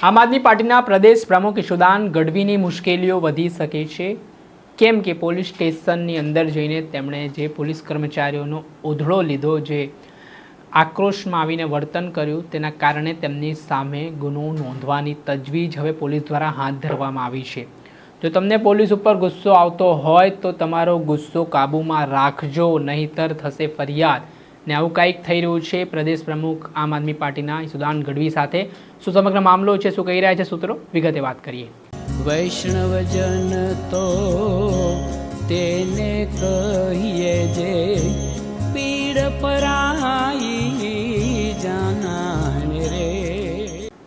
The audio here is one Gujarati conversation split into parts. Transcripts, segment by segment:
આમ આદમી પાર્ટીના પ્રદેશ પ્રમુખ ઈશુદાન ગઢવીની મુશ્કેલીઓ વધી શકે છે, કેમ કે પોલીસ સ્ટેશનની અંદર જઈને તેમણે જે પોલીસ કર્મચારીઓનો ઉધડો લીધો, જે આક્રોશમાં આવીને વર્તન કર્યું, તેના કારણે તેમની સામે ગુનો નોંધવાની તજવીજ હવે પોલીસ દ્વારા હાથ ધરવામાં આવી છે। જો તમને પોલીસ ઉપર ગુસ્સો આવતો હોય તો તમારો ગુસ્સો કાબૂમાં રાખજો, નહીંતર થશે ફરિયાદ। ને આવું કંઈક થઈ રહ્યું છે પ્રદેશ પ્રમુખ આમ આદમી પાર્ટીના ઈશુદાન ગઢવી સાથે। શું સમગ્ર મામલો છે, શું કહી રહ્યા છે સૂત્રો, વિગતે વાત કરીએ। વૈષ્ણવજન તો તેને કહીએ જે પીડ પરાઈ જાનાને રે।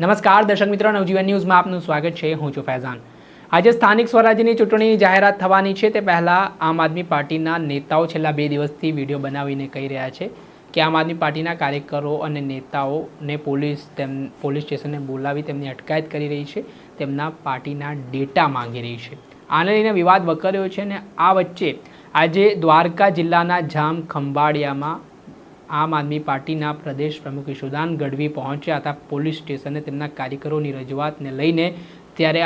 નમસ્કાર દર્શક મિત્રો, નવજીવન ન્યૂઝમાં આપનું સ્વાગત છે। હું છું ફૈઝાન। આજે સ્થાનિક સ્વરાજ્યની ચૂંટણીની જાહેરાત થવાની છે, તે પહેલાં આમ આદમી પાર્ટીના નેતાઓ છેલ્લા 2 દિવસથી વિડીયો બનાવીને કહી રહ્યા છે કે આમ આદમી પાર્ટીના કાર્યકરો અને નેતાઓને પોલીસ સ્ટેશને બોલાવી તેમની અટકાયત કરી રહી છે, તેમના પાર્ટીના ડેટા માંગી રહી છે। આને લઈને વિવાદ વકર્યો છે અને આ વચ્ચે આજે દ્વારકા જિલ્લાના જામ ખંભાળિયામાં આમ આદમી પાર્ટીના પ્રદેશ પ્રમુખ ઈશુદાન ગઢવી પહોંચ્યા હતા પોલીસ સ્ટેશને તેમના કાર્યકરોની રજૂઆતને લઈને। ત્યારે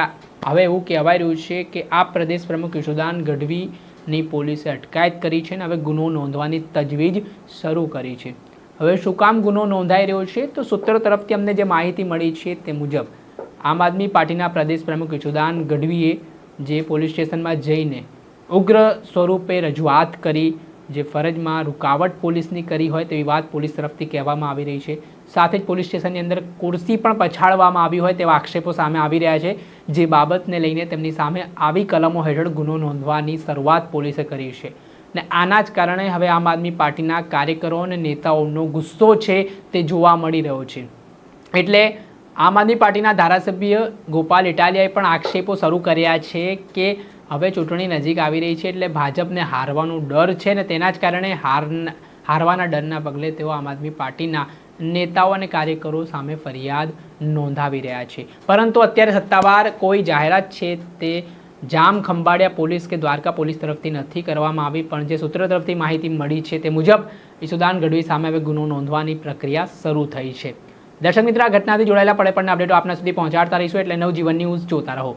હવે એવું કહેવાય રહ્યું છે કે આ પ્રદેશ પ્રમુખ ઈશુદાન ગઢવીની પોલીસે અટકાયત કરી છે અને હવે ગુનો નોંધવાની તજવીજ શરૂ કરી છે। હવે શું કામ ગુનો નોંધાઈ રહ્યો છે, તો સૂત્રો તરફથી અમને જે માહિતી મળી છે તે મુજબ આમ આદમી પાર્ટીના પ્રદેશ પ્રમુખ ઈશુદાન ગઢવીએ જે પોલીસ સ્ટેશનમાં જઈને ઉગ્ર સ્વરૂપે રજૂઆત કરી, જે ફરજમાં રૂકાવટ પોલીસની કરી હોય તેવી વાત પોલીસ તરફથી કહેવામાં આવી રહી છે। સાથે જ પોલીસ સ્ટેશનની અંદર ખુરશી પણ પછાડવામાં આવી હોય તેવા આક્ષેપો સામે આવી રહ્યા છે, જે બાબતને લઈને તેમની સામે આવી કલમો હેઠળ ગુનો નોંધવાની શરૂઆત પોલીસે કરી છે। ને આના જ કારણે હવે આમ આદમી પાર્ટીના કાર્યકરો અને નેતાઓનો ગુસ્સો છે તે જોવા મળી રહ્યો છે। એટલે આમ આદમી પાર્ટીના ધારાસભ્ય ગોપાલ ઇટાલિયાએ પણ આક્ષેપો શરૂ કર્યા છે કે હવે ચૂંટણી નજીક આવી રહી છે એટલે ભાજપને હારવાનો ડર છે ને તેના જ કારણે હારવાના ડરના પગલે તેઓ આમ આદમી પાર્ટીના નેતાઓ અને કાર્યકરો સામે ફરિયાદ નોંધાવી રહ્યા છે। પરંતુ અત્યારે સત્તાવાર કોઈ જાહેરાત છે તે જામ ખંભાળિયા પોલીસ કે દ્વારકા પોલીસ તરફથી નથી કરવામાં આવી, પણ જે સૂત્રો તરફથી માહિતી મળી છે તે મુજબ ઈશુદાન ગઢવી સામે હવે ગુનો નોંધવાની પ્રક્રિયા શરૂ થઈ છે। દર્શક મિત્રો, આ ઘટનાથી જોડાયેલા પડે અપડેટો આપના સુધી પહોંચાડતા રહીશું, એટલે નવજીવન ન્યૂઝ જોતા રહો।